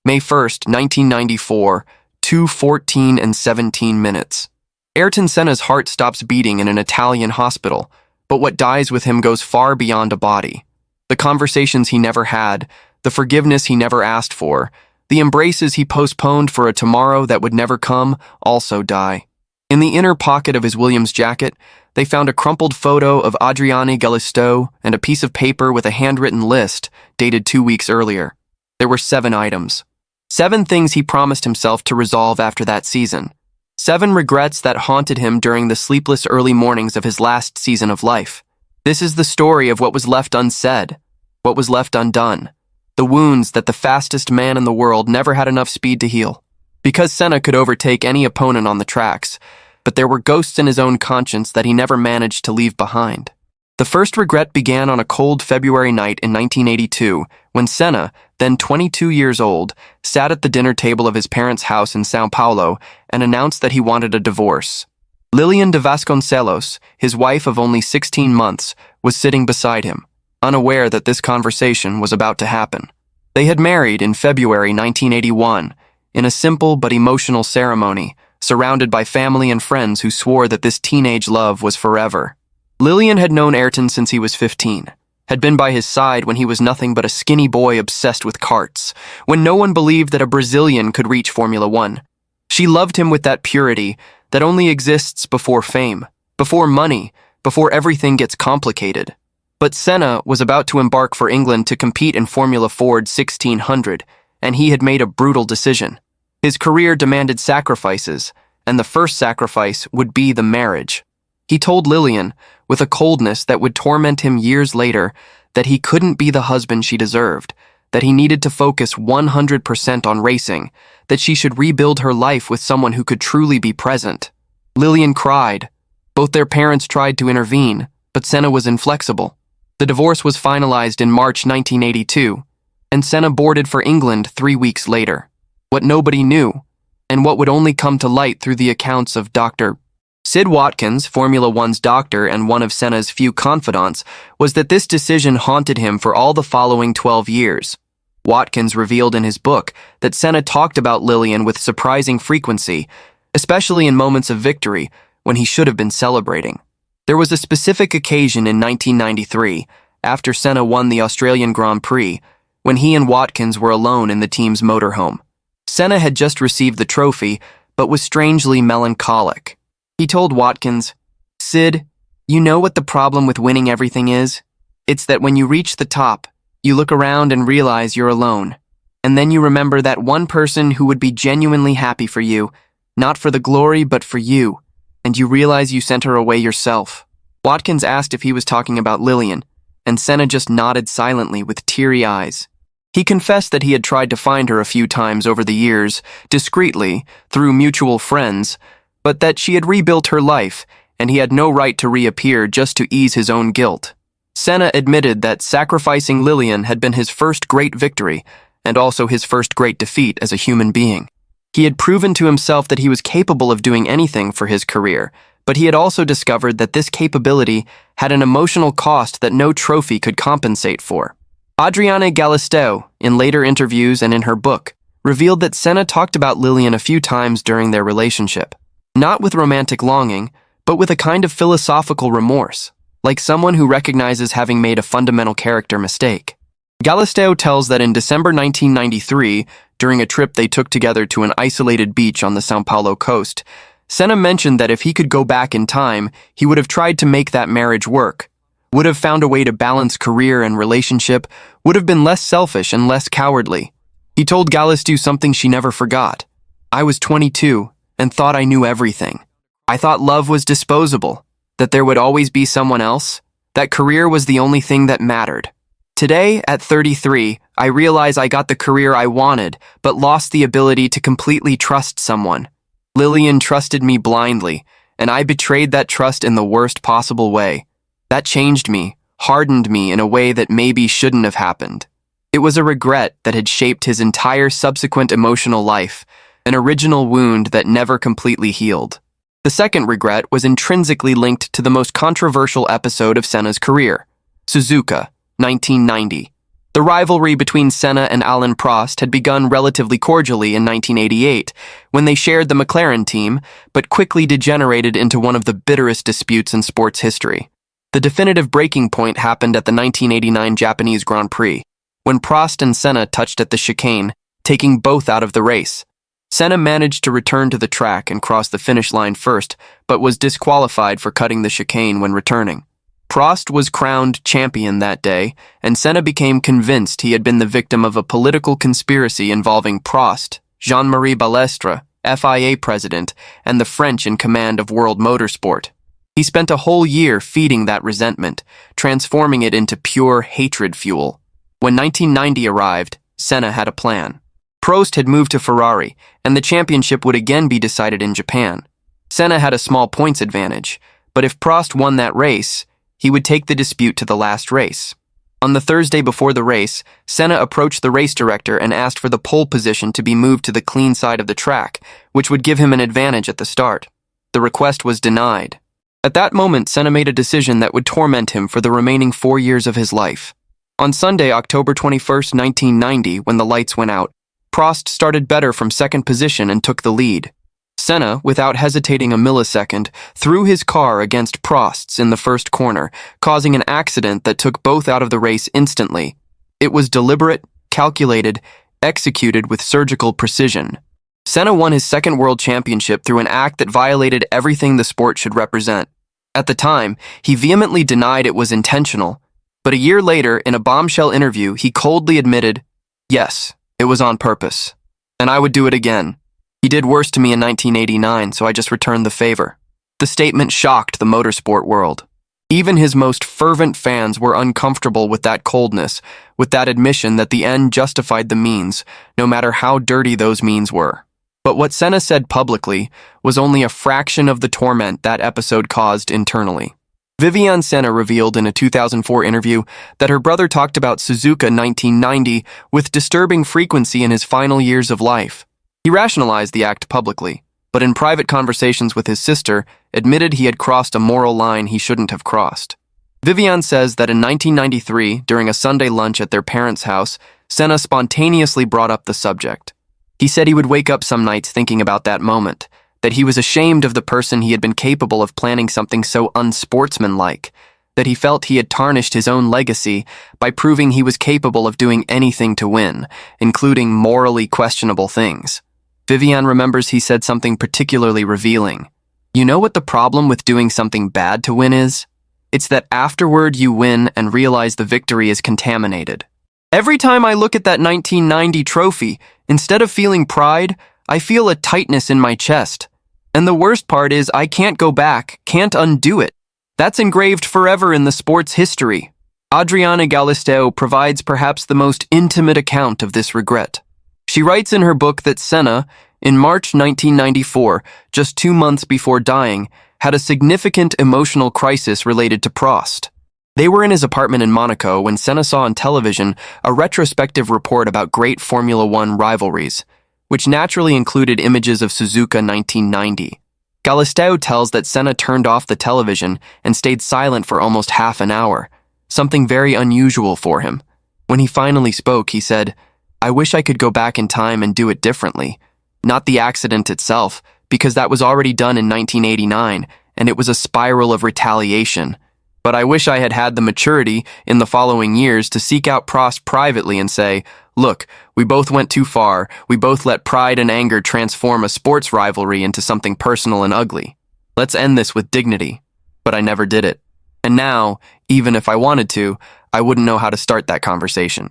May 1st, 1994, 2:14 and 17 minutes. Ayrton Senna's heart stops beating in an Italian hospital, but what dies with him goes far beyond a body. The conversations he never had, the forgiveness he never asked for, the embraces he postponed for a tomorrow that would never come, also die. In the inner pocket of his Williams jacket, they found a crumpled photo of Adriano Galisteo and a piece of paper with a handwritten list dated 2 weeks earlier. There were 7 items. 7 things he promised himself to resolve after that season. 7 regrets that haunted him during the sleepless early mornings of his last season of life. This is the story of what was left unsaid, what was left undone, the wounds that the fastest man in the world never had enough speed to heal. Because Senna could overtake any opponent on the tracks, but there were ghosts in his own conscience that he never managed to leave behind. The first regret began on a cold February night in 1982, when Senna, then 22 years old, sat at the dinner table of his parents' house in São Paulo and announced that he wanted a divorce. Lilian de Vasconcelos, his wife of only 16 months, was sitting beside him, unaware that this conversation was about to happen. They had married in February 1981, in a simple but emotional ceremony, surrounded by family and friends who swore that this teenage love was forever. Lilian had known Ayrton since he was 15, had been by his side when he was nothing but a skinny boy obsessed with karts, when no one believed that a Brazilian could reach Formula One. She loved him with that purity that only exists before fame, before money, before everything gets complicated. But Senna was about to embark for England to compete in Formula Ford 1600, and he had made a brutal decision. His career demanded sacrifices, and the first sacrifice would be the marriage. He told Lilian, with a coldness that would torment him years later, that he couldn't be the husband she deserved, that he needed to focus 100% on racing, that she should rebuild her life with someone who could truly be present. Lilian cried. Both their parents tried to intervene, but Senna was inflexible. The divorce was finalized in March 1982, and Senna boarded for England 3 weeks later. What nobody knew, and what would only come to light through the accounts of Dr. Sid Watkins, Formula One's doctor and one of Senna's few confidants, was that this decision haunted him for all the following 12 years. Watkins revealed in his book that Senna talked about Lilian with surprising frequency, especially in moments of victory when he should have been celebrating. There was a specific occasion in 1993, after Senna won the Australian Grand Prix, when he and Watkins were alone in the team's motorhome. Senna had just received the trophy, but was strangely melancholic. He told Watkins, "Sid, you know what the problem with winning everything is? It's that when you reach the top, you look around and realize you're alone. And then you remember that one person who would be genuinely happy for you, not for the glory but for you, and you realize you sent her away yourself." Watkins asked if he was talking about Lilian, and Senna just nodded silently with teary eyes. He confessed that he had tried to find her a few times over the years, discreetly, through mutual friends, but that she had rebuilt her life, and he had no right to reappear just to ease his own guilt. Senna admitted that sacrificing Lilian had been his first great victory, and also his first great defeat as a human being. He had proven to himself that he was capable of doing anything for his career, but he had also discovered that this capability had an emotional cost that no trophy could compensate for. Adriano Galisteo, in later interviews and in her book, revealed that Senna talked about Lilian a few times during their relationship. Not with romantic longing, but with a kind of philosophical remorse, like someone who recognizes having made a fundamental character mistake. Galisteo tells that in December 1993, during a trip they took together to an isolated beach on the São Paulo coast, Senna mentioned that if he could go back in time, he would have tried to make that marriage work, would have found a way to balance career and relationship, would have been less selfish and less cowardly. He told Galisteo something she never forgot. "I was 22 and thought I knew everything. I thought love was disposable, that there would always be someone else, that career was the only thing that mattered. Today, at 33, I realize I got the career I wanted, but lost the ability to completely trust someone. Lilian trusted me blindly, and I betrayed that trust in the worst possible way. That changed me, hardened me in a way that maybe shouldn't have happened. It was a regret that had shaped his entire subsequent emotional life, an original wound that never completely healed." The second regret was intrinsically linked to the most controversial episode of Senna's career, Suzuka, 1990. The rivalry between Senna and Alain Prost had begun relatively cordially in 1988, when they shared the McLaren team, but quickly degenerated into one of the bitterest disputes in sports history. The definitive breaking point happened at the 1989 Japanese Grand Prix, when Prost and Senna touched at the chicane, taking both out of the race. Senna managed to return to the track and cross the finish line first, but was disqualified for cutting the chicane when returning. Prost was crowned champion that day, and Senna became convinced he had been the victim of a political conspiracy involving Prost, Jean-Marie Balestre, FIA president, and the French in command of World Motorsport. He spent a whole year feeding that resentment, transforming it into pure hatred fuel. When 1990 arrived, Senna had a plan. Prost had moved to Ferrari, and the championship would again be decided in Japan. Senna had a small points advantage, but if Prost won that race, he would take the dispute to the last race. On the Thursday before the race, Senna approached the race director and asked for the pole position to be moved to the clean side of the track, which would give him an advantage at the start. The request was denied. At that moment, Senna made a decision that would torment him for the remaining 4 years of his life. On Sunday, October 21, 1990, when the lights went out, Prost started better from second position and took the lead. Senna, without hesitating a millisecond, threw his car against Prost's in the first corner, causing an accident that took both out of the race instantly. It was deliberate, calculated, executed with surgical precision. Senna won his second world championship through an act that violated everything the sport should represent. At the time, he vehemently denied it was intentional, but a year later, in a bombshell interview, he coldly admitted, "Yes, it was on purpose, and I would do it again. He did worse to me in 1989, so I just returned the favor." The statement shocked the motorsport world. Even his most fervent fans were uncomfortable with that coldness, with that admission that the end justified the means, no matter how dirty those means were. But what Senna said publicly was only a fraction of the torment that episode caused internally. Viviane Senna revealed in a 2004 interview that her brother talked about Suzuka 1990 with disturbing frequency in his final years of life. He rationalized the act publicly, but in private conversations with his sister, admitted he had crossed a moral line he shouldn't have crossed. Viviane says that in 1993, during a Sunday lunch at their parents' house, Senna spontaneously brought up the subject. He said he would wake up some nights thinking about that moment, that he was ashamed of the person he had been capable of planning something so unsportsmanlike, that he felt he had tarnished his own legacy by proving he was capable of doing anything to win, including morally questionable things. Viviane remembers he said something particularly revealing. "You know what the problem with doing something bad to win is? It's that afterward you win and realize the victory is contaminated. Every time I look at that 1990 trophy, instead of feeling pride, I feel a tightness in my chest. And the worst part is I can't go back, can't undo it. That's engraved forever in the sport's history." Adriana Galisteo provides perhaps the most intimate account of this regret. She writes in her book that Senna, in March 1994, just 2 months before dying, had a significant emotional crisis related to Prost. They were in his apartment in Monaco when Senna saw on television a retrospective report about great Formula One rivalries, which naturally included images of Suzuka 1990. Galisteo tells that Senna turned off the television and stayed silent for almost half an hour, something very unusual for him. When he finally spoke, he said, "I wish I could go back in time and do it differently. Not the accident itself, because that was already done in 1989, and it was a spiral of retaliation. But I wish I had had the maturity in the following years to seek out Prost privately and say, look, we both went too far. We both let pride and anger transform a sports rivalry into something personal and ugly. Let's end this with dignity." But I never did it. And now, even if I wanted to, I wouldn't know how to start that conversation.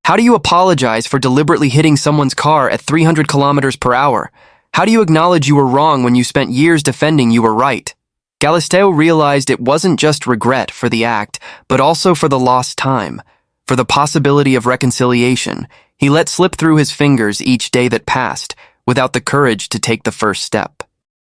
How do you apologize for deliberately hitting someone's car at 300 kilometers per hour? How do you acknowledge you were wrong when you spent years defending you were right? Galisteo realized it wasn't just regret for the act, but also for the lost time, for the possibility of reconciliation. He let slip through his fingers each day that passed, without the courage to take the first step.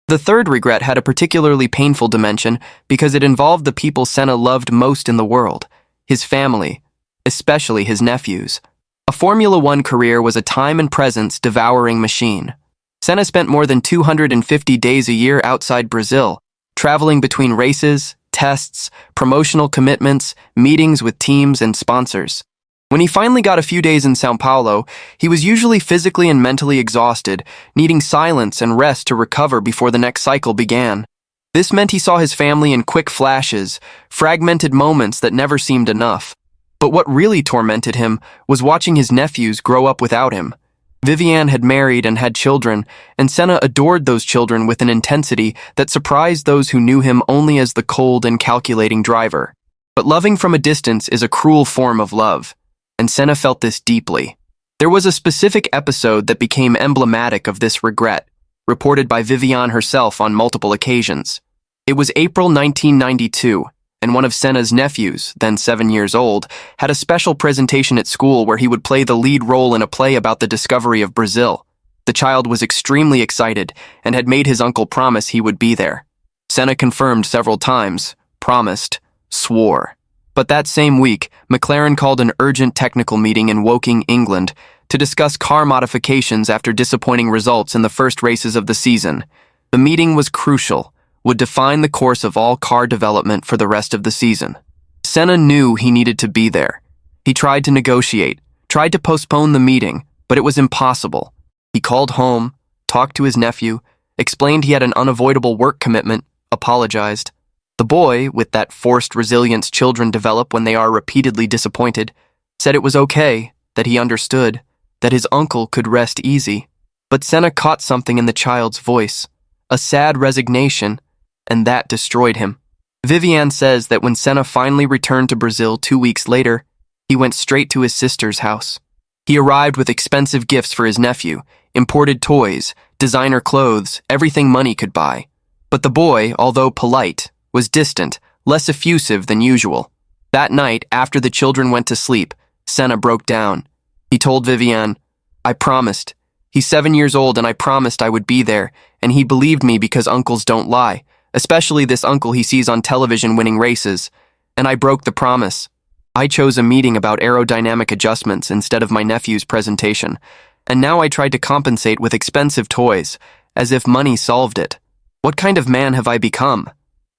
The third regret had a particularly painful dimension because it involved the people Senna loved most in the world, his family, especially his nephews. A Formula One career was a time and presence devouring machine. Senna spent more than 250 days a year outside Brazil, traveling between races, tests, promotional commitments, meetings with teams and sponsors. When he finally got a few days in Sao Paulo, he was usually physically and mentally exhausted, needing silence and rest to recover before the next cycle began. This meant he saw his family in quick flashes, fragmented moments that never seemed enough. But what really tormented him was watching his nephews grow up without him. Viviane had married and had children, and Senna adored those children with an intensity that surprised those who knew him only as the cold and calculating driver. But loving from a distance is a cruel form of love, and Senna felt this deeply. There was a specific episode that became emblematic of this regret, reported by Viviane herself on multiple occasions. It was April 1992, and one of Senna's nephews, then 7 years old, had a special presentation at school where he would play the lead role in a play about the discovery of Brazil. The child was extremely excited and had made his uncle promise he would be there. Senna confirmed several times, promised, swore. But that same week, McLaren called an urgent technical meeting in Woking, England, to discuss car modifications after disappointing results in the first races of the season. The meeting was crucial, would define the course of all car development for the rest of the season. Senna knew he needed to be there. He tried to negotiate, tried to postpone the meeting, but it was impossible. He called home, talked to his nephew, explained he had an unavoidable work commitment, apologized. The boy, with that forced resilience children develop when they are repeatedly disappointed, said it was okay, that he understood, that his uncle could rest easy. But Senna caught something in the child's voice, a sad resignation, and that destroyed him. Viviane says that when Senna finally returned to Brazil 2 weeks later, he went straight to his sister's house. He arrived with expensive gifts for his nephew, imported toys, designer clothes, everything money could buy. But the boy, although polite, was distant, less effusive than usual. That night, after the children went to sleep, Senna broke down. He told Viviane, "I promised. He's 7 years old and I promised I would be there, and he believed me because uncles don't lie. Especially this uncle he sees on television winning races. And I broke the promise. I chose a meeting about aerodynamic adjustments instead of my nephew's presentation. And now I tried to compensate with expensive toys, as if money solved it. What kind of man have I become?"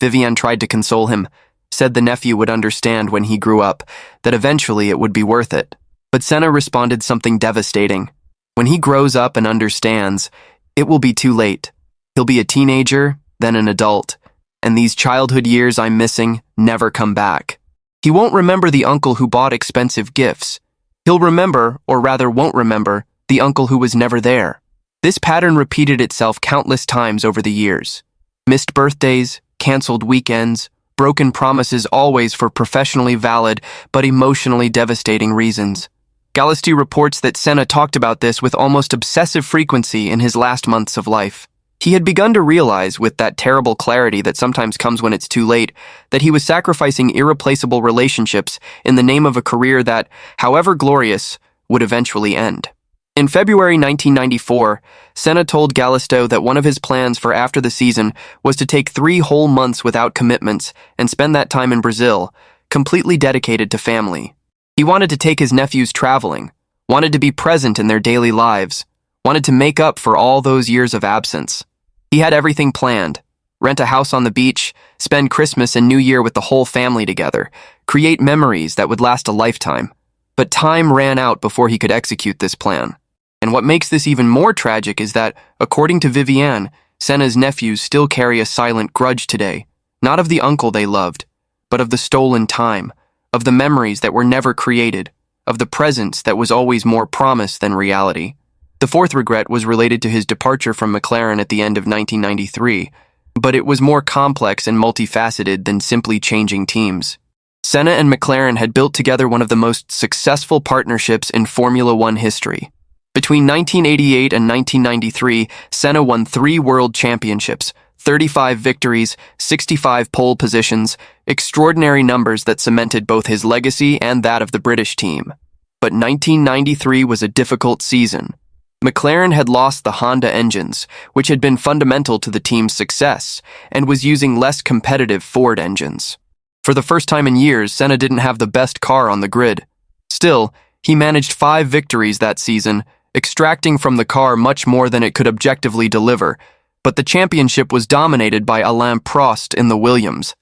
Viviane tried to console him, said the nephew would understand when he grew up, that eventually it would be worth it. But Senna responded something devastating. When he grows up and understands, it will be too late. He'll be a teenager, then an adult, and these childhood years I'm missing never come back. He won't remember the uncle who bought expensive gifts. He'll remember, or rather won't remember, the uncle who was never there. This pattern repeated itself countless times over the years. Missed birthdays, canceled weekends, broken promises, always for professionally valid but emotionally devastating reasons. Gallisti reports that Senna talked about this with almost obsessive frequency in his last months of life. He had begun to realize, with that terrible clarity that sometimes comes when it's too late, that he was sacrificing irreplaceable relationships in the name of a career that, however glorious, would eventually end. In February 1994, Senna told Gallisto that one of his plans for after the season was to take 3 whole months without commitments and spend that time in Brazil, completely dedicated to family. He wanted to take his nephews traveling, wanted to be present in their daily lives, wanted to make up for all those years of absence. He had everything planned: rent a house on the beach, spend Christmas and New Year with the whole family together, create memories that would last a lifetime. But time ran out before he could execute this plan. And what makes this even more tragic is that, according to Viviane, Senna's nephews still carry a silent grudge today, not of the uncle they loved, but of the stolen time, of the memories that were never created, of the presence that was always more promise than reality. The fourth regret was related to his departure from McLaren at the end of 1993, but it was more complex and multifaceted than simply changing teams. Senna and McLaren had built together one of the most successful partnerships in Formula One history. Between 1988 and 1993, Senna won 3 world championships, 35 victories, 65 pole positions, extraordinary numbers that cemented both his legacy and that of the British team. But 1993 was a difficult season. McLaren had lost the Honda engines, which had been fundamental to the team's success, and was using less competitive Ford engines. For the first time in years, Senna didn't have the best car on the grid. Still, he managed 5 victories that season, extracting from the car much more than it could objectively deliver, but the championship was dominated by Alain Prost in the Williams.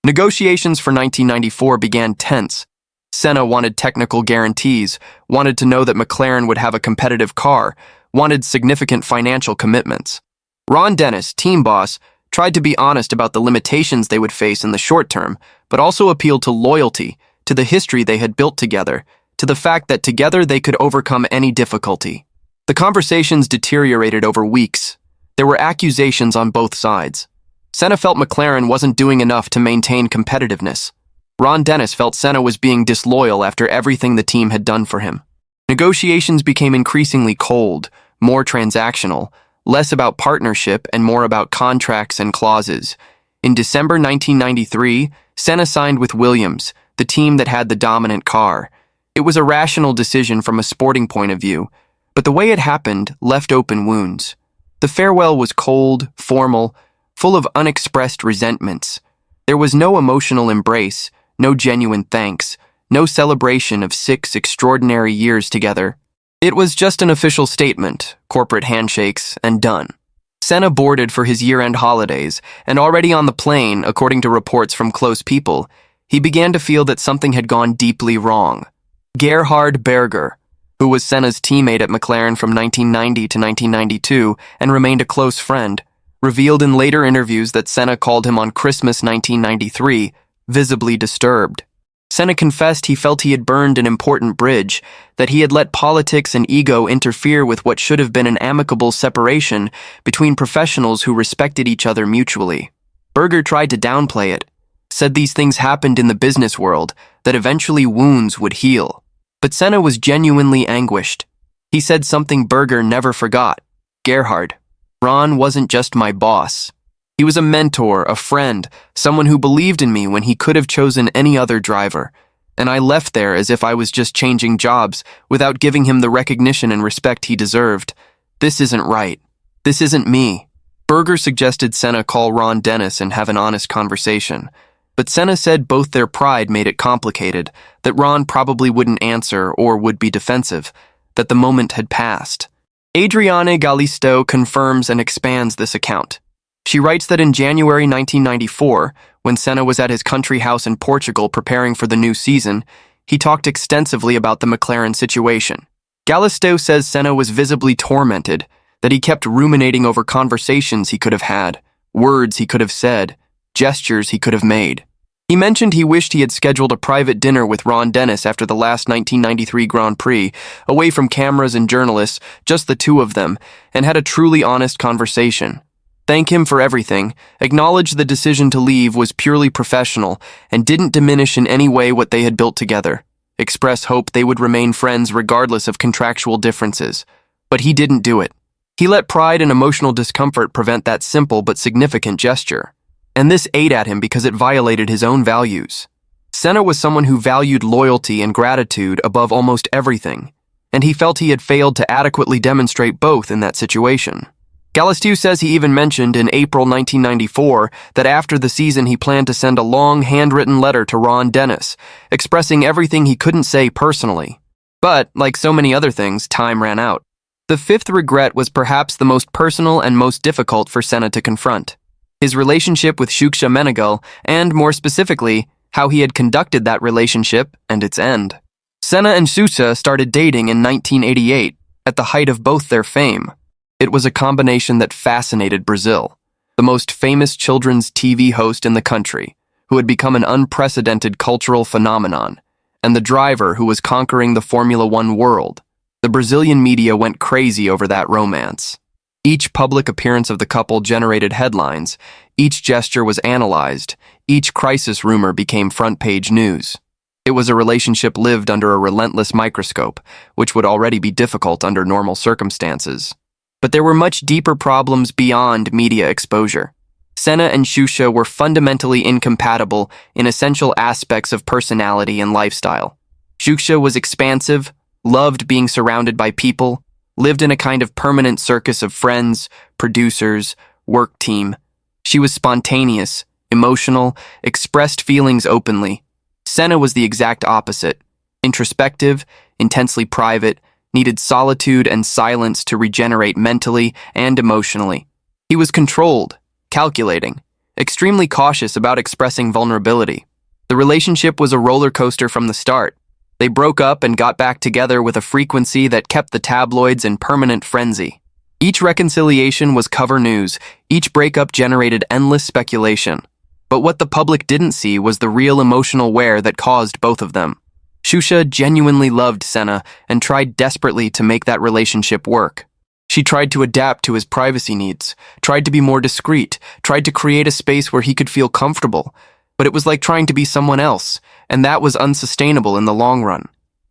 Negotiations for 1994 began tense. Senna wanted technical guarantees, wanted to know that McLaren would have a competitive car, wanted significant financial commitments. Ron Dennis, team boss, tried to be honest about the limitations they would face in the short term, but also appealed to loyalty, to the history they had built together, to the fact that together they could overcome any difficulty. The conversations deteriorated over weeks. There were accusations on both sides. Senna felt McLaren wasn't doing enough to maintain competitiveness. Ron Dennis felt Senna was being disloyal after everything the team had done for him. Negotiations became increasingly cold, more transactional, less about partnership and more about contracts and clauses. In December 1993, Senna signed with Williams, the team that had the dominant car. It was a rational decision from a sporting point of view, but the way it happened left open wounds. The farewell was cold, formal, full of unexpressed resentments. There was no emotional embrace, no genuine thanks, no celebration of 6 extraordinary years together. It was just an official statement, corporate handshakes, and done. Senna boarded for his year-end holidays, and already on the plane, according to reports from close people, he began to feel that something had gone deeply wrong. Gerhard Berger, who was Senna's teammate at McLaren from 1990 to 1992 and remained a close friend, revealed in later interviews that Senna called him on Christmas 1993, visibly disturbed. Senna confessed he felt he had burned an important bridge, that he had let politics and ego interfere with what should have been an amicable separation between professionals who respected each other mutually. Berger tried to downplay it, said these things happened in the business world, that eventually wounds would heal. But Senna was genuinely anguished. He said something Berger never forgot. Gerhard, Ron wasn't just my boss. He was a mentor, a friend, someone who believed in me when he could have chosen any other driver. And I left there as if I was just changing jobs, without giving him the recognition and respect he deserved. This isn't right. This isn't me. Berger suggested Senna call Ron Dennis and have an honest conversation. But Senna said both their pride made it complicated, that Ron probably wouldn't answer or would be defensive, that the moment had passed. Adriane Galisteu confirms and expands this account. She writes that in January 1994, when Senna was at his country house in Portugal preparing for the new season, he talked extensively about the McLaren situation. Galisteu says Senna was visibly tormented, that he kept ruminating over conversations he could have had, words he could have said, gestures he could have made. He mentioned he wished he had scheduled a private dinner with Ron Dennis after the last 1993 Grand Prix, away from cameras and journalists, just the two of them, and had a truly honest conversation. Thank him for everything, acknowledge the decision to leave was purely professional and didn't diminish in any way what they had built together. Express hope they would remain friends regardless of contractual differences. But he didn't do it. He let pride and emotional discomfort prevent that simple but significant gesture. And this ate at him because it violated his own values. Senna was someone who valued loyalty and gratitude above almost everything, and he felt he had failed to adequately demonstrate both in that situation. Galisteu says he even mentioned in April 1994 that after the season he planned to send a long handwritten letter to Ron Dennis, expressing everything he couldn't say personally. But, like so many other things, time ran out. The fifth regret was perhaps the most personal and most difficult for Senna to confront. His relationship with Shuksha Menegal, and more specifically, how he had conducted that relationship and its end. Senna and Shuksha started dating in 1988, at the height of both their fame. It was a combination that fascinated Brazil, the most famous children's TV host in the country, who had become an unprecedented cultural phenomenon, and the driver who was conquering the Formula One world. The Brazilian media went crazy over that romance. Each public appearance of the couple generated headlines, each gesture was analyzed, each crisis rumor became front-page news. It was a relationship lived under a relentless microscope, which would already be difficult under normal circumstances. But there were much deeper problems beyond media exposure. Senna and Shuksha were fundamentally incompatible in essential aspects of personality and lifestyle. Shuksha was expansive, loved being surrounded by people, lived in a kind of permanent circus of friends, producers, work team. She was spontaneous, emotional, expressed feelings openly. Senna was the exact opposite. Introspective, intensely private, needed solitude and silence to regenerate mentally and emotionally. He was controlled, calculating, extremely cautious about expressing vulnerability. The relationship was a roller coaster from the start. They broke up and got back together with a frequency that kept the tabloids in permanent frenzy. Each reconciliation was cover news, each breakup generated endless speculation. But what the public didn't see was the real emotional wear that caused both of them. Shusha genuinely loved Senna and tried desperately to make that relationship work. She tried to adapt to his privacy needs, tried to be more discreet, tried to create a space where he could feel comfortable. But it was like trying to be someone else, and that was unsustainable in the long run.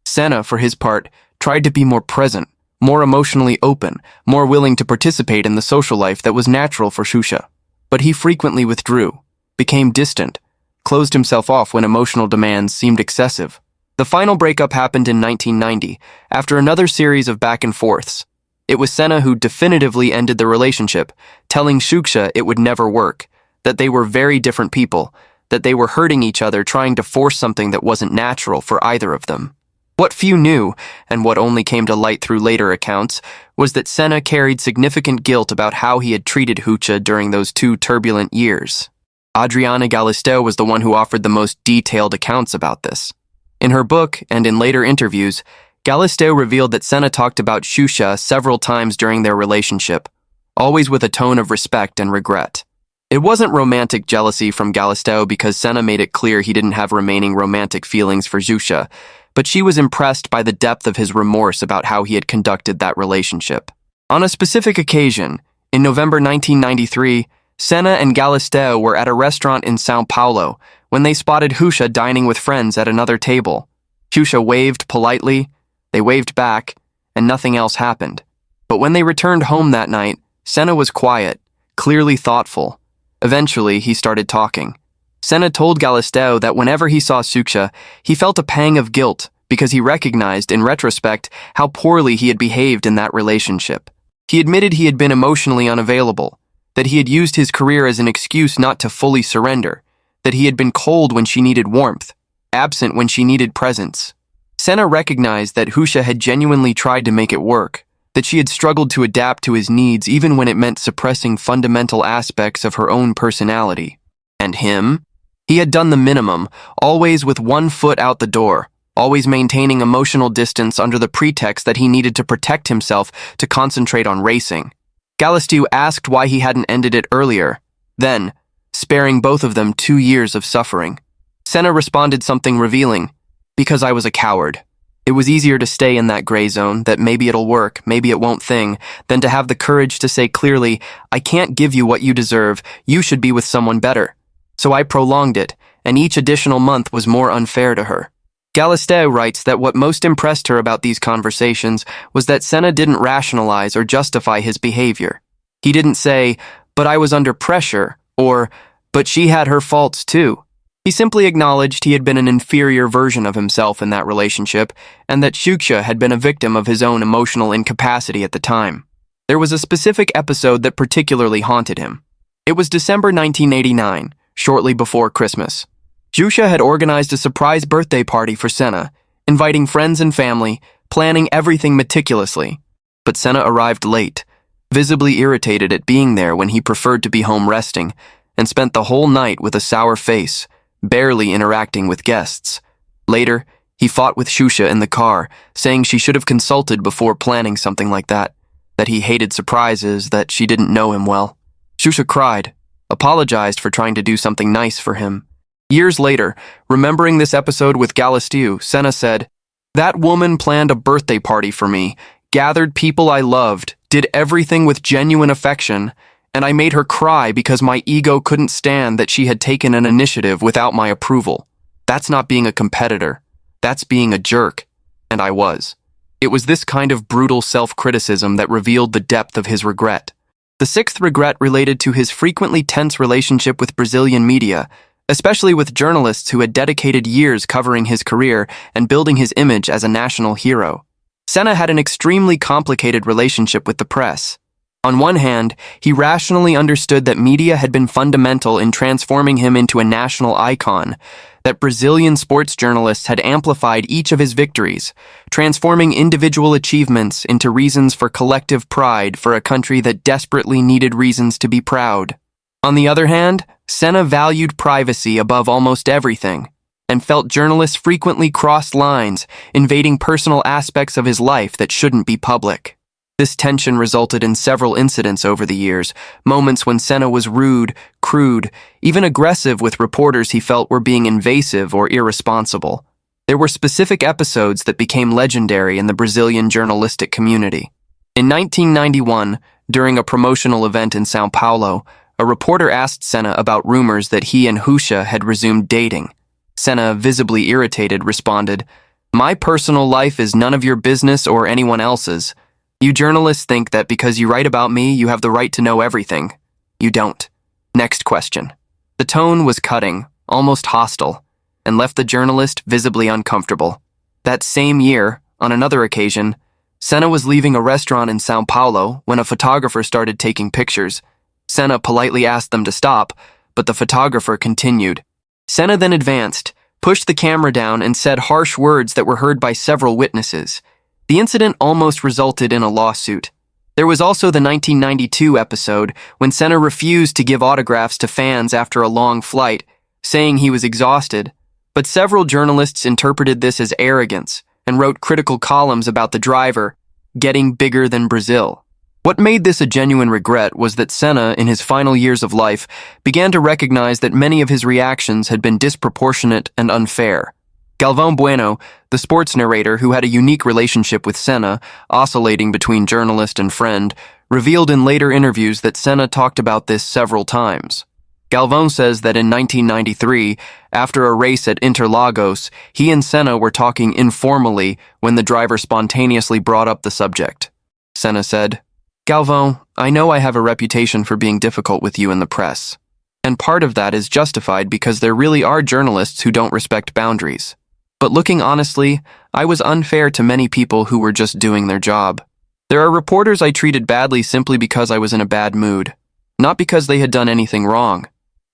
Senna, for his part, tried to be more present, more emotionally open, more willing to participate in the social life that was natural for Shusha. But he frequently withdrew, became distant, closed himself off when emotional demands seemed excessive. The final breakup happened in 1990, after another series of back and forths. It was Senna who definitively ended the relationship, telling Shusha it would never work, that they were very different people, that they were hurting each other trying to force something that wasn't natural for either of them. What few knew, and what only came to light through later accounts, was that Senna carried significant guilt about how he had treated Shusha during those 2 turbulent years. Adriana Galisteo was the one who offered the most detailed accounts about this. In her book, and in later interviews, Galisteo revealed that Senna talked about Shusha several times during their relationship, always with a tone of respect and regret. It wasn't romantic jealousy from Galisteo because Senna made it clear he didn't have remaining romantic feelings for Shusha, but she was impressed by the depth of his remorse about how he had conducted that relationship. On a specific occasion, in November 1993, Senna and Galisteo were at a restaurant in São Paulo when they spotted Shusha dining with friends at another table. Shusha waved politely, they waved back, and nothing else happened. But when they returned home that night, Senna was quiet, clearly thoughtful. Eventually, he started talking. Senna told Galisteo that whenever he saw Shusha, he felt a pang of guilt because he recognized, in retrospect, how poorly he had behaved in that relationship. He admitted he had been emotionally unavailable, that he had used his career as an excuse not to fully surrender, that he had been cold when she needed warmth, absent when she needed presence. Senna recognized that Shusha had genuinely tried to make it work, that she had struggled to adapt to his needs even when it meant suppressing fundamental aspects of her own personality. And him? He had done the minimum, always with one foot out the door, always maintaining emotional distance under the pretext that he needed to protect himself to concentrate on racing. Galisteo asked why he hadn't ended it earlier, then, sparing both of them 2 years of suffering. Senna responded something revealing, "Because I was a coward. It was easier to stay in that gray zone, that maybe it'll work, maybe it won't thing, than to have the courage to say clearly, I can't give you what you deserve, you should be with someone better. So I prolonged it, and each additional month was more unfair to her." Galisteo writes that what most impressed her about these conversations was that Senna didn't rationalize or justify his behavior. He didn't say, "But I was under pressure," or, "But she had her faults too." He simply acknowledged he had been an inferior version of himself in that relationship, and that Shusha had been a victim of his own emotional incapacity at the time. There was a specific episode that particularly haunted him. It was December 1989, shortly before Christmas. Shusha had organized a surprise birthday party for Senna, inviting friends and family, planning everything meticulously. But Senna arrived late, visibly irritated at being there when he preferred to be home resting, and spent the whole night with a sour face, barely interacting with guests. Later, he fought with Shusha in the car, saying she should have consulted before planning something like that he hated surprises, that she didn't know him well. Shusha cried, apologized for trying to do something nice for him. Years later, remembering this episode with Galisteo, Senna said, "That woman planned a birthday party for me, gathered people I loved, did everything with genuine affection, and I made her cry because my ego couldn't stand that she had taken an initiative without my approval. That's not being a competitor. That's being a jerk." And I was. It was this kind of brutal self-criticism that revealed the depth of his regret. The sixth regret related to his frequently tense relationship with Brazilian media, especially with journalists who had dedicated years covering his career and building his image as a national hero. Senna had an extremely complicated relationship with the press. On one hand, he rationally understood that media had been fundamental in transforming him into a national icon, that Brazilian sports journalists had amplified each of his victories, transforming individual achievements into reasons for collective pride for a country that desperately needed reasons to be proud. On the other hand, Senna valued privacy above almost everything. and felt journalists frequently crossed lines, invading personal aspects of his life that shouldn't be public. This tension resulted in several incidents over the years, moments when Senna was rude, crude, even aggressive with reporters he felt were being invasive or irresponsible. There were specific episodes that became legendary in the Brazilian journalistic community. In 1991, during a promotional event in São Paulo, a reporter asked Senna about rumors that he and Xuxa had resumed dating. Senna, visibly irritated, responded, "My personal life is none of your business or anyone else's. You journalists think that because you write about me, you have the right to know everything. You don't." Next question. The tone was cutting, almost hostile, and left the journalist visibly uncomfortable. That same year, on another occasion, Senna was leaving a restaurant in São Paulo when a photographer started taking pictures. Senna politely asked them to stop, but the photographer continued. Senna then advanced, pushed the camera down, and said harsh words that were heard by several witnesses. The incident almost resulted in a lawsuit. There was also the 1992 episode when Senna refused to give autographs to fans after a long flight, saying he was exhausted, but several journalists interpreted this as arrogance and wrote critical columns about the driver getting bigger than Brazil. What made this a genuine regret was that Senna, in his final years of life, began to recognize that many of his reactions had been disproportionate and unfair. Galvão Bueno, the sports narrator who had a unique relationship with Senna, oscillating between journalist and friend, revealed in later interviews that Senna talked about this several times. Galvão says that in 1993, after a race at Interlagos, he and Senna were talking informally when the driver spontaneously brought up the subject. Senna said, "Galvão, I know I have a reputation for being difficult with you in the press. And part of that is justified because there really are journalists who don't respect boundaries. But looking honestly, I was unfair to many people who were just doing their job. There are reporters I treated badly simply because I was in a bad mood, not because they had done anything wrong.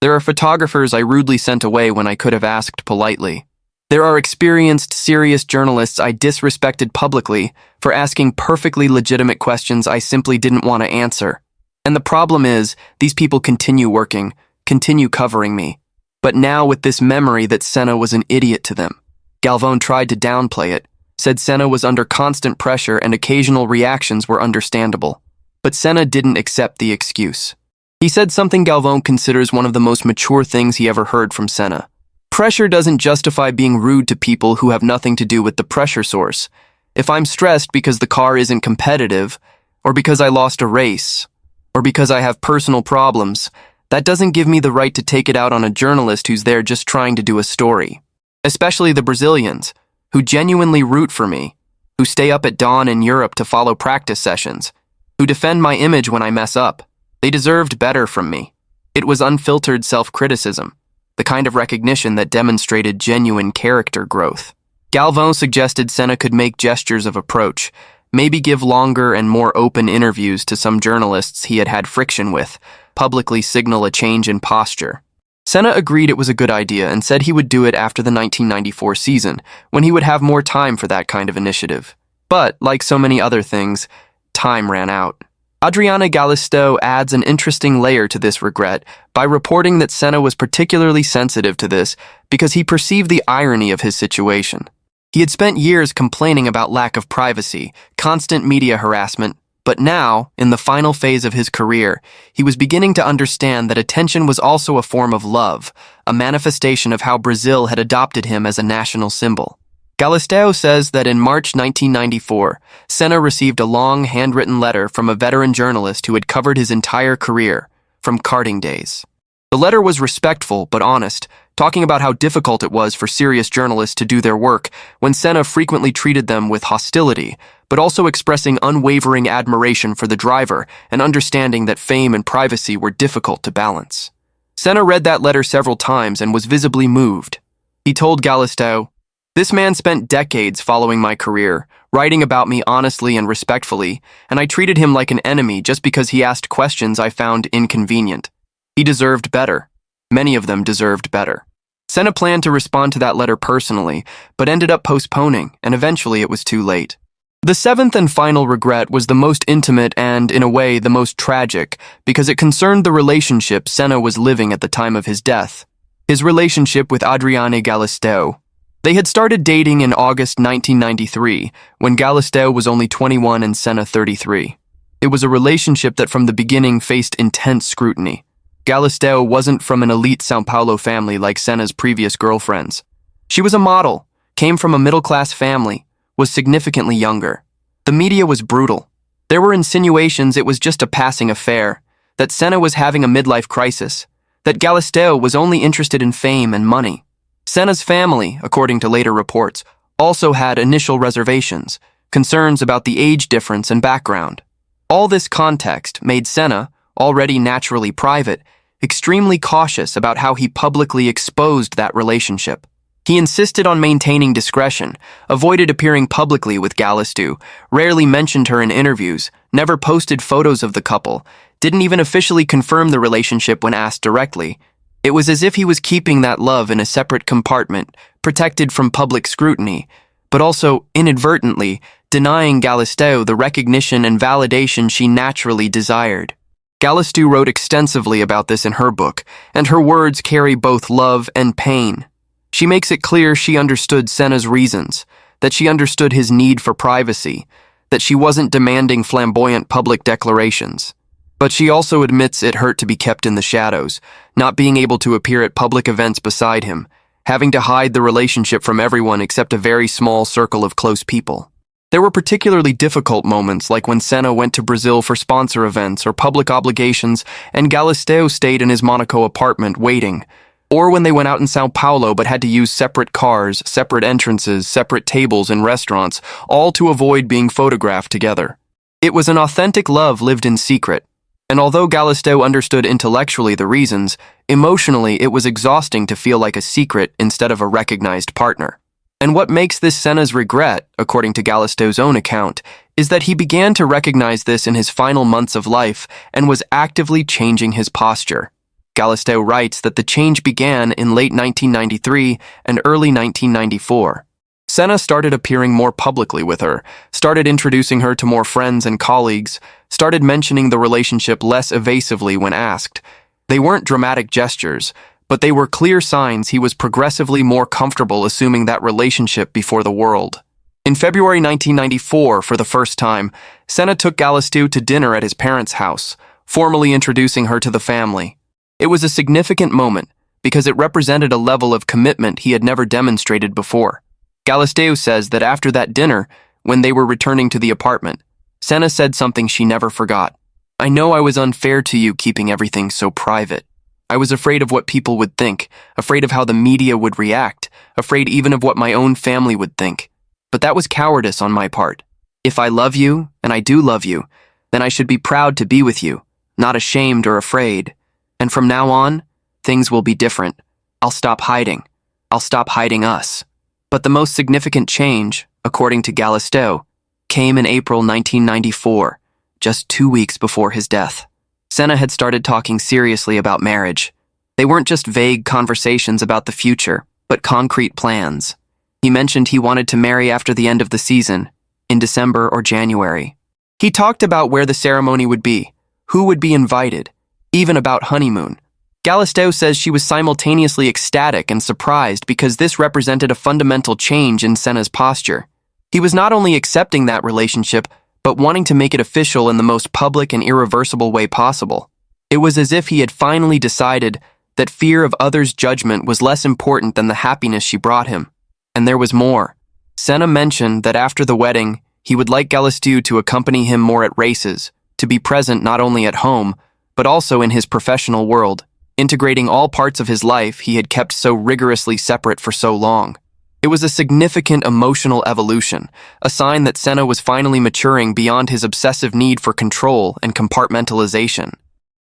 There are photographers I rudely sent away when I could have asked politely. There are experienced, serious journalists I disrespected publicly for asking perfectly legitimate questions I simply didn't want to answer. And the problem is, these people continue working, continue covering me. But now with this memory that Senna was an idiot to them." Galvão tried to downplay it, said Senna was under constant pressure and occasional reactions were understandable. But Senna didn't accept the excuse. He said something Galvão considers one of the most mature things he ever heard from Senna. Pressure doesn't justify being rude to people who have nothing to do with the pressure source. If I'm stressed because the car isn't competitive, or because I lost a race, or because I have personal problems, that doesn't give me the right to take it out on a journalist who's there just trying to do a story. Especially the Brazilians, who genuinely root for me, who stay up at dawn in Europe to follow practice sessions, who defend my image when I mess up. They deserved better from me. It was unfiltered self-criticism, the kind of recognition that demonstrated genuine character growth. Galvão suggested Senna could make gestures of approach, maybe give longer and more open interviews to some journalists he had had friction with, publicly signal a change in posture. Senna agreed it was a good idea and said he would do it after the 1994 season, when he would have more time for that kind of initiative. But, like so many other things, time ran out. Adriana Galisteu adds an interesting layer to this regret by reporting that Senna was particularly sensitive to this because he perceived the irony of his situation. He had spent years complaining about lack of privacy, constant media harassment, but now, in the final phase of his career, he was beginning to understand that attention was also a form of love, a manifestation of how Brazil had adopted him as a national symbol. Galisteu says that in March 1994, Senna received a long, handwritten letter from a veteran journalist who had covered his entire career, from karting days. The letter was respectful but honest, talking about how difficult it was for serious journalists to do their work when Senna frequently treated them with hostility, but also expressing unwavering admiration for the driver and understanding that fame and privacy were difficult to balance. Senna read that letter several times and was visibly moved. He told Galisteu, "This man spent decades following my career, writing about me honestly and respectfully, and I treated him like an enemy just because he asked questions I found inconvenient. He deserved better. Many of them deserved better." Senna planned to respond to that letter personally, but ended up postponing, and eventually it was too late. The seventh and final regret was the most intimate and, in a way, the most tragic, because it concerned the relationship Senna was living at the time of his death. His relationship with Adriana Galisteo. They had started dating in August 1993, when Galisteo was only 21 and Senna 33. It was a relationship that from the beginning faced intense scrutiny. Galisteo wasn't from an elite São Paulo family like Senna's previous girlfriends. She was a model, came from a middle-class family, was significantly younger. The media was brutal. There were insinuations it was just a passing affair, that Senna was having a midlife crisis, that Galisteo was only interested in fame and money. Senna's family, according to later reports, also had initial reservations, concerns about the age difference and background. All this context made Senna, already naturally private, extremely cautious about how he publicly exposed that relationship. He insisted on maintaining discretion, avoided appearing publicly with Galisteo, rarely mentioned her in interviews, never posted photos of the couple, didn't even officially confirm the relationship when asked directly. It was as if he was keeping that love in a separate compartment, protected from public scrutiny, but also, inadvertently, denying Galisteo the recognition and validation she naturally desired. Galisteo wrote extensively about this in her book, and her words carry both love and pain. She makes it clear she understood Senna's reasons, that she understood his need for privacy, that she wasn't demanding flamboyant public declarations. But she also admits it hurt to be kept in the shadows, not being able to appear at public events beside him, having to hide the relationship from everyone except a very small circle of close people. There were particularly difficult moments, like when Senna went to Brazil for sponsor events or public obligations and Galisteo stayed in his Monaco apartment waiting, or when they went out in São Paulo but had to use separate cars, separate entrances, separate tables in restaurants, all to avoid being photographed together. It was an authentic love lived in secret. And although Galisteo understood intellectually the reasons, emotionally it was exhausting to feel like a secret instead of a recognized partner. And what makes this Senna's regret, according to Galisteo's own account, is that he began to recognize this in his final months of life and was actively changing his posture. Galisteo writes that the change began in late 1993 and early 1994. Senna started appearing more publicly with her, started introducing her to more friends and colleagues, started mentioning the relationship less evasively when asked. They weren't dramatic gestures, but they were clear signs he was progressively more comfortable assuming that relationship before the world. In February 1994, for the first time, Senna took Galisteo to dinner at his parents' house, formally introducing her to the family. It was a significant moment because it represented a level of commitment he had never demonstrated before. Galisteo says that after that dinner, when they were returning to the apartment, Senna said something she never forgot. "I know I was unfair to you keeping everything so private. I was afraid of what people would think, afraid of how the media would react, afraid even of what my own family would think. But that was cowardice on my part. If I love you, and I do love you, then I should be proud to be with you, not ashamed or afraid. And from now on, things will be different. I'll stop hiding. I'll stop hiding us." But the most significant change, according to Galisteo, came in April 1994, just 2 weeks before his death. Senna had started talking seriously about marriage. They weren't just vague conversations about the future, but concrete plans. He mentioned he wanted to marry after the end of the season, in December or January. He talked about where the ceremony would be, who would be invited, even about honeymoon. Galisteo says she was simultaneously ecstatic and surprised because this represented a fundamental change in Senna's posture. He was not only accepting that relationship, but wanting to make it official in the most public and irreversible way possible. It was as if he had finally decided that fear of others' judgment was less important than the happiness she brought him. And there was more. Senna mentioned that after the wedding, he would like Galisteo to accompany him more at races, to be present not only at home, but also in his professional world, integrating all parts of his life he had kept so rigorously separate for so long. It was a significant emotional evolution, a sign that Senna was finally maturing beyond his obsessive need for control and compartmentalization.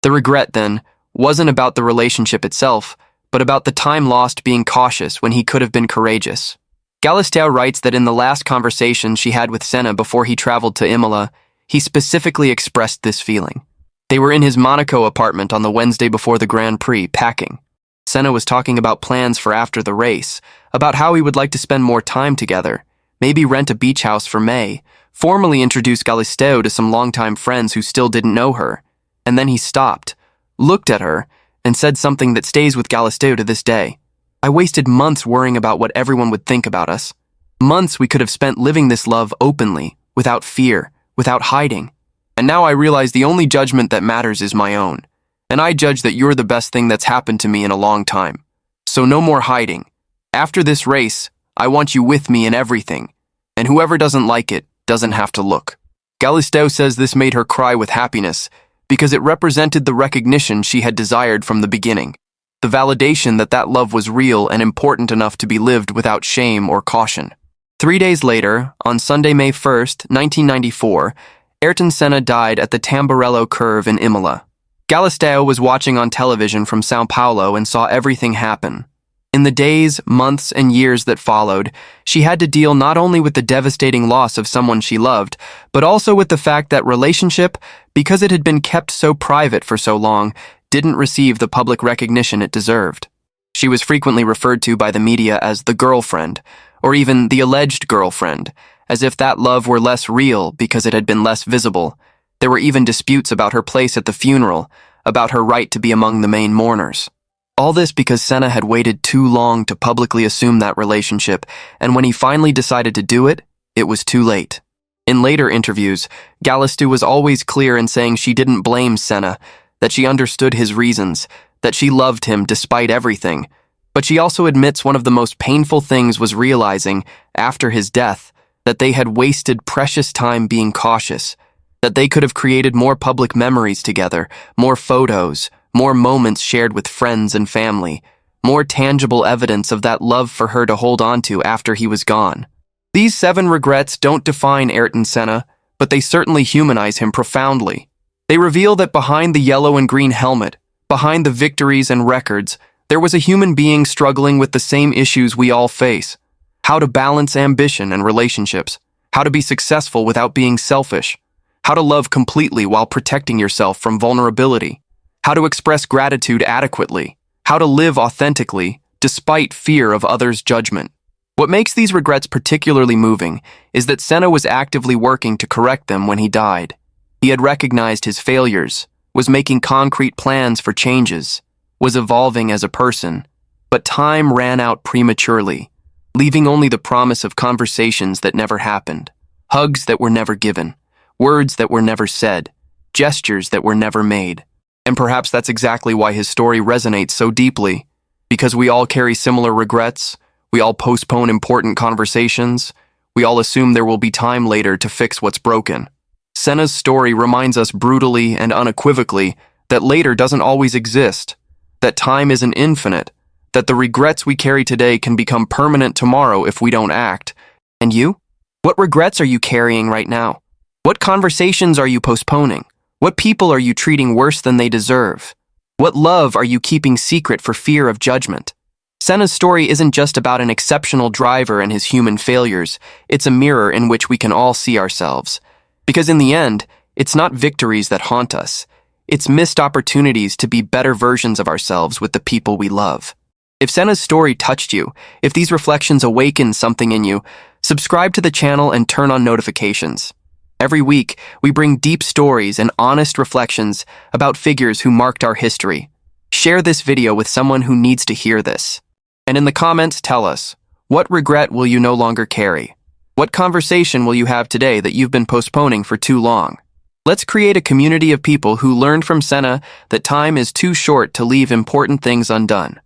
The regret, then, wasn't about the relationship itself, but about the time lost being cautious when he could have been courageous. Galisteo writes that in the last conversation she had with Senna before he traveled to Imola, he specifically expressed this feeling. They were in his Monaco apartment on the Wednesday before the Grand Prix, packing. Senna was talking about plans for after the race, about how he would like to spend more time together, maybe rent a beach house for May, formally introduce Galisteo to some longtime friends who still didn't know her. And then he stopped, looked at her, and said something that stays with Galisteo to this day. I wasted months worrying about what everyone would think about us. Months we could have spent living this love openly, without fear, without hiding. And now I realize the only judgment that matters is my own. And I judge that you're the best thing that's happened to me in a long time. So no more hiding. After this race, I want you with me in everything. And whoever doesn't like it doesn't have to look. Galisteo says this made her cry with happiness because it represented the recognition she had desired from the beginning. The validation that that love was real and important enough to be lived without shame or caution. 3 days later, on Sunday, May 1st, 1994, Ayrton Senna died at the Tamburello curve in Imola. Galisteo was watching on television from São Paulo and saw everything happen. In the days, months, and years that followed, she had to deal not only with the devastating loss of someone she loved, but also with the fact that relationship, because it had been kept so private for so long, didn't receive the public recognition it deserved. She was frequently referred to by the media as the girlfriend, or even the alleged girlfriend, as if that love were less real because it had been less visible. There were even disputes about her place at the funeral, about her right to be among the main mourners. All this because Senna had waited too long to publicly assume that relationship, and when he finally decided to do it, it was too late. In later interviews, Galisteo was always clear in saying she didn't blame Senna, that she understood his reasons, that she loved him despite everything. But she also admits one of the most painful things was realizing, after his death, that they had wasted precious time being cautious, that they could have created more public memories together, more photos, more moments shared with friends and family, more tangible evidence of that love for her to hold on to after he was gone. These 7 regrets don't define Ayrton Senna, but they certainly humanize him profoundly. They reveal that behind the yellow and green helmet, behind the victories and records, there was a human being struggling with the same issues we all face. How to balance ambition and relationships, how to be successful without being selfish, how to love completely while protecting yourself from vulnerability, how to express gratitude adequately, how to live authentically despite fear of others' judgment. What makes these regrets particularly moving is that Senna was actively working to correct them when he died. He had recognized his failures, was making concrete plans for changes, was evolving as a person, but time ran out prematurely, leaving only the promise of conversations that never happened, hugs that were never given, words that were never said, gestures that were never made. And perhaps that's exactly why his story resonates so deeply, because we all carry similar regrets, we all postpone important conversations, we all assume there will be time later to fix what's broken. Senna's story reminds us brutally and unequivocally that later doesn't always exist, that time isn't infinite, that the regrets we carry today can become permanent tomorrow if we don't act. And you? What regrets are you carrying right now? What conversations are you postponing? What people are you treating worse than they deserve? What love are you keeping secret for fear of judgment? Senna's story isn't just about an exceptional driver and his human failures, it's a mirror in which we can all see ourselves. Because in the end, it's not victories that haunt us, it's missed opportunities to be better versions of ourselves with the people we love. If Senna's story touched you, if these reflections awakened something in you, subscribe to the channel and turn on notifications. Every week, we bring deep stories and honest reflections about figures who marked our history. Share this video with someone who needs to hear this. And in the comments, tell us, what regret will you no longer carry? What conversation will you have today that you've been postponing for too long? Let's create a community of people who learned from Senna that time is too short to leave important things undone.